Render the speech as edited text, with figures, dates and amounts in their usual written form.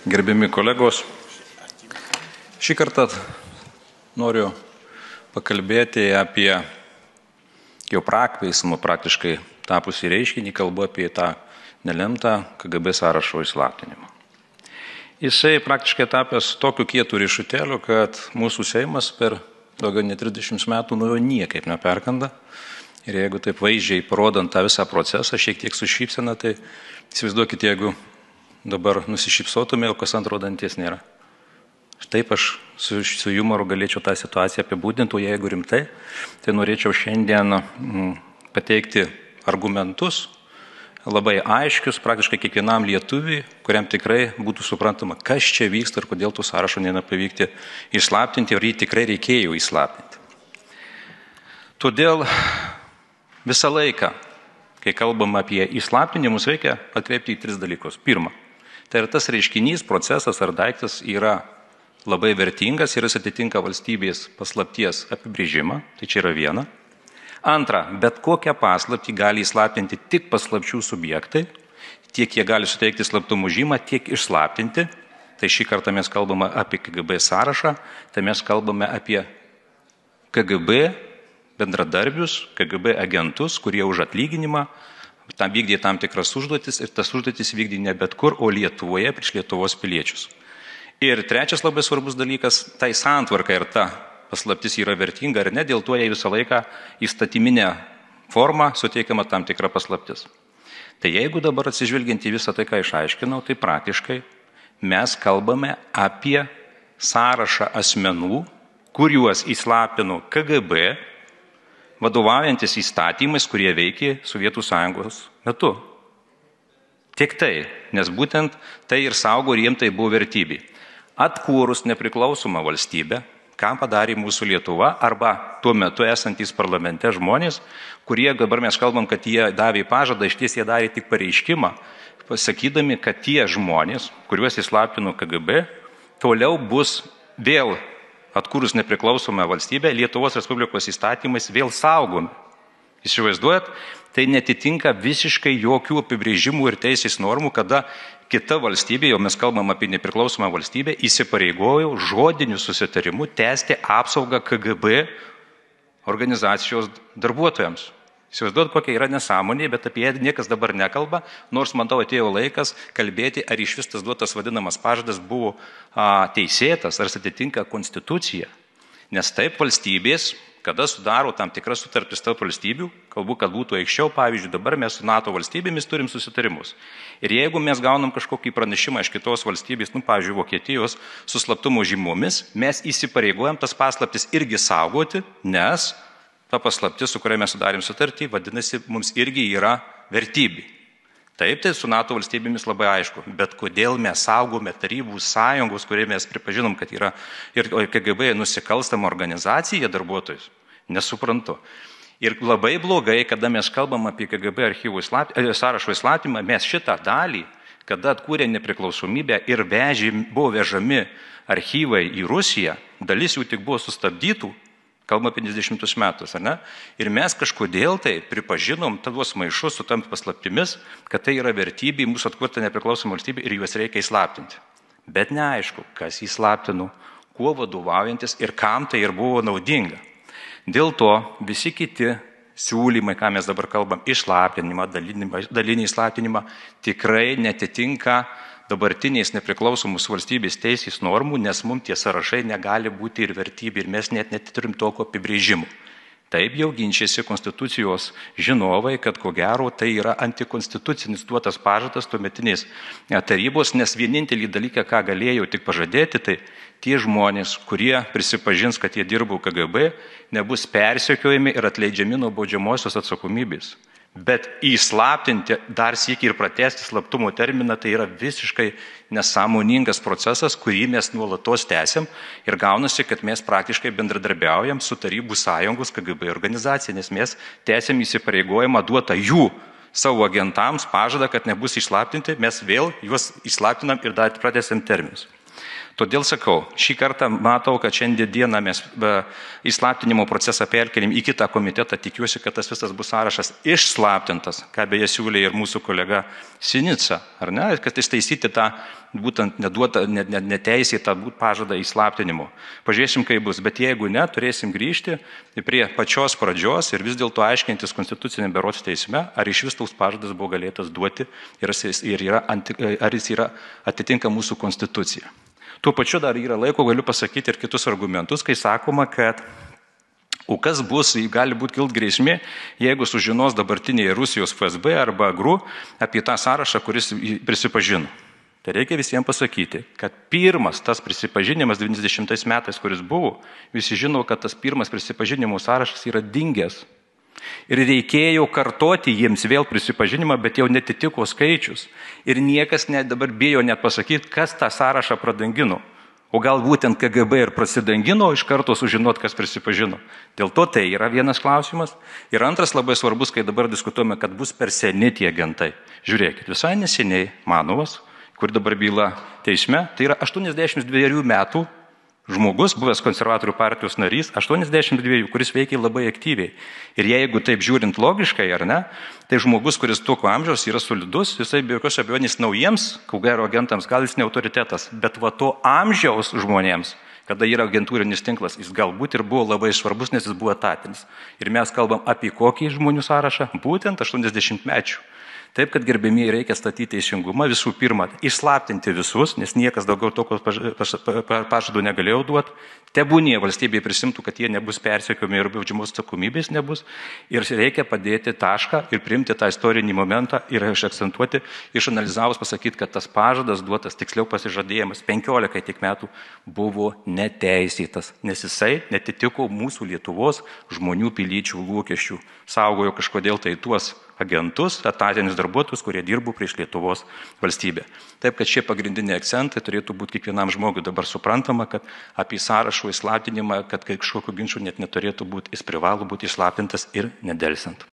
Gerbiami kolegos, šį kartą noriu pakalbėti apie jau praktiškai tapusį reiškinį, kalbu apie tą nelemtą KGB sąrašo įslaptinimą. Jisai praktiškai tapęs tokiu kietu riešutėliu, kad mūsų Seimas per daugiau nei 30 metų nuo jo niekaip neperkanda. Ir jeigu taip vaizdžiai parodant tą visą procesą, šiek tiek su šypsena, tai įsivaizduokite, jeigu dabar nusišypsotume, o kas antro danties nėra. Taip aš su jumoru galėčiau tą situaciją apibūdinti, o jeigu rimtai, tai norėčiau šiandien pateikti argumentus, labai aiškius, praktiškai kiekvienam lietuviui, kuriam tikrai būtų suprantama, kas čia vyksta ir kodėl tų sąrašų nepavykti įslaptinti ir jį tikrai reikėjo įslaptinti. Todėl visą laiką, kai kalbam apie įslaptinimus, reikia atkreipti į 3 dalykus. Pirma, tai yra tas reiškinys, procesas ar daiktas yra labai vertingas ir jis atitinka valstybės paslapties apibrėžimą, tai čia yra viena. Antra, bet kokią paslaptį gali įslaptinti tik paslapčių subjektai, tiek jie gali suteikti slaptumo žymą, tiek išslaptinti. Tai šį kartą mes kalbame apie KGB sąrašą, tai mes kalbame apie KGB bendradarbius, KGB agentus, kurie už atlyginimą tam vykdė tam tikras užduotis ir tas užduotis vykdė ne bet kur, o Lietuvoje prieš Lietuvos piliečius. Ir trečias labai svarbus dalykas, tai santvarka ir ta paslaptis yra vertinga ar ne, dėl to jai visą laiką įstatyminę formą suteikiama tam tikra paslaptis. Tai jeigu dabar atsižvelgiant į visą tai, ką išaiškinau, tai praktiškai mes kalbame apie sąrašą asmenų, kuriuos įslapino KGB, vadovaujantis įstatymais, kurie veikė Sovietų Sąjungos metu. Tik tai, nes būtent tai ir saugo ir jiems tai buvo vertybė. Atkūrus nepriklausomą valstybę, ką padarė mūsų Lietuva arba tuo metu esantys parlamente žmonės, kurie dabar mes kalbam, kad jie davė pažadą, iš ties jie darė tik pareiškimą, pasakydami, kad tie žmonės, kuriuos įslaptino KGB, toliau bus vėl atkūrus nepriklausomą valstybę, Lietuvos Respublikos įstatymais vėl saugomi. Įsivaizduojat, tai netitinka visiškai jokių apibrėžimų ir teisės normų, kada kita valstybė, jau mes kalbam apie nepriklausomą valstybę, įsipareigojo žodiniu susitarimu tęsti apsaugą KGB organizacijos darbuotojams. Įsivaizduot, kokia yra nesąmonė, bet apie ją niekas dabar nekalba, nors, matau, atėjo laikas kalbėti, ar iš vis tas duotas vadinamas pažadas buvo teisėtas, ar atitinka konstituciją. Nes taip valstybės, kada sudaro tam tikras sutartis tarp valstybių, kalbu, kad būtų aiškiau, pavyzdžiui, dabar mes su NATO valstybėmis turim susitarimus. Ir jeigu mes gaunam kažkokį pranešimą iš kitos valstybės, pavyzdžiui, Vokietijos, su slaptumo žymomis, mes įsipareigojam tas paslaptis irgi saugoti, nes ta paslaptis, su kuria mes sudarėm sutartį, vadinasi, mums irgi yra vertybė. Taip, tai su NATO valstybėmis labai aišku, bet kodėl mes saugome Tarybų sąjungos, kurie mes pripažinom, kad yra ir KGB nusikalstama organizacija darbuotojus, nesuprantu. Ir labai blogai, kada mes kalbam apie KGB archyvų sąrašo įslaptinimą, mes šitą dalį, kada atkūrė nepriklausomybę ir buvo vežami archyvai į Rusiją, dalis jų tik buvo sustabdytų, kalbama 50 metus, ar ne? Ir mes kažkodėl tai pripažinom tuos maišus su tam paslaptimis, kad tai yra vertybė, mūsų atkurta nepriklausoma valstybė ir juos reikia įslaptinti. Bet neaišku, kas įslaptino, kuo vadovaujantis ir kam tai ir buvo naudinga. Dėl to visi kiti siūlymai, ką mes dabar kalbam, įslaptinimą, dalinį įslaptinimą, tikrai netitinka dabartiniais nepriklausomos valstybės teisės normų, nes mums tie sąrašai negali būti ir vertybė ir mes net neturim tokio apibrėžimų. Taip jau ginčiasi konstitucijos žinovai, kad ko gero tai yra antikonstitucinis duotas pažadas tuometinės tarybos, nes vienintelį dalyką, ką galėjau tik pažadėti, tai tie žmonės, kurie prisipažins, kad jie dirbo KGB, nebus persekiojami ir atleidžiami nuo baudžiamosios atsakomybės. Bet įslaptinti dar sykį ir pratęsti slaptumo terminą, tai yra visiškai nesąmoningas procesas, kurį mes nuolatos tęsiam ir gaunasi, kad mes praktiškai bendradarbiaujam su Tarybų sąjungos KGB organizacija, nes mes tęsiam įsipareigojimą duotą jų savo agentams pažadą, kad nebus įslaptinti, mes vėl juos įslaptinam ir dar pratęsiam terminus. Todėl sakau, šį kartą matau, kad šiandieną mes įslaptinimo procesą perkelim į kitą komitetą. Tikiuosi, kad tas visas bus sąrašas išslaptintas, ką beje siūlė ir mūsų kolega Sinica, ar ne, kad įstaisyti tą būtent neteisėtą pažadą įslaptinimo. Pažiūrėsim, kaip bus, bet jeigu ne, turėsim grįžti prie pačios pradžios ir vis dėlto aiškintis konstituciniam berods teisme, ar iš vis toks pažadas buvo galėtas duoti ir ar jis yra atitinka mūsų konstituciją. Tuo pačiu dar yra laiko, galiu pasakyti ir kitus argumentus, kai sakoma, kad o kas bus, gali būti kilt grėsmė, jeigu sužinos dabartiniai Rusijos FSB arba GRU apie tą sąrašą, kuris prisipažino. Tai reikia visiems pasakyti, kad pirmas tas prisipažinimas 90 metais, kuris buvo, visi žino, kad tas pirmas prisipažinimo sąrašas yra dingęs. Ir reikėjo kartoti jiems vėl prisipažinimą, bet jau netitiko skaičius. Ir niekas dabar bijo net pasakyti, kas tą sąrašą pradangino. O gal būtent KGB ir prasidangino iš karto sužinot, kas prisipažino. Dėl to tai yra vienas klausimas. Ir antras labai svarbus, kai dabar diskutuojame, kad bus per seni tie agentai. Žiūrėkit, visai neseniai Manovas, kur dabar byla teisme, tai yra 82 metų žmogus, buvęs konservatorių partijos narys, 82, kuris veikia labai aktyviai. Ir jeigu taip žiūrint logiškai, ar ne, tai žmogus, kuris tokio amžiaus yra solidus, jisai be jokios abejonės naujiems, kaugero agentams, gal jis ne autoritetas, bet va to amžiaus žmonėms, kada yra agentūrinis tinklas, jis galbūt ir buvo labai svarbus, nes jis buvo etatinis. Ir mes kalbam apie kokį žmonių sąrašą, būtent 80-mečių. Taip, kad gerbėmiai reikia statyti teisingumą, visų pirma, išslaptinti visus, nes niekas daugiau tokio pažadų negalėjo duoti. Tebūnie valstybėje prisimtų, kad jie nebus persekiojami ir baudžiamos atsakomybės nebus. Ir reikia padėti tašką ir priimti tą istorinį momentą ir išakcentuoti, išanalizavus pasakyti, kad tas pažadas duotas, tiksliau pasižadėjimas 15 tik metų buvo neteisėtas, nes jisai netitiko mūsų Lietuvos žmonių piliečių lūkesčių. Saugojo kažkodėl tai tuos agentus, etatinius darbuotojus, kurie dirbo prieš Lietuvos valstybę. Taip, kad šie pagrindiniai akcentai turėtų būti kiekvienam žmogui dabar suprantama, kad apie sąrašų įslaptinimą, kad kažkokių ginčių net neturėtų būti, jis privalo būti įslaptintas ir nedelsiant.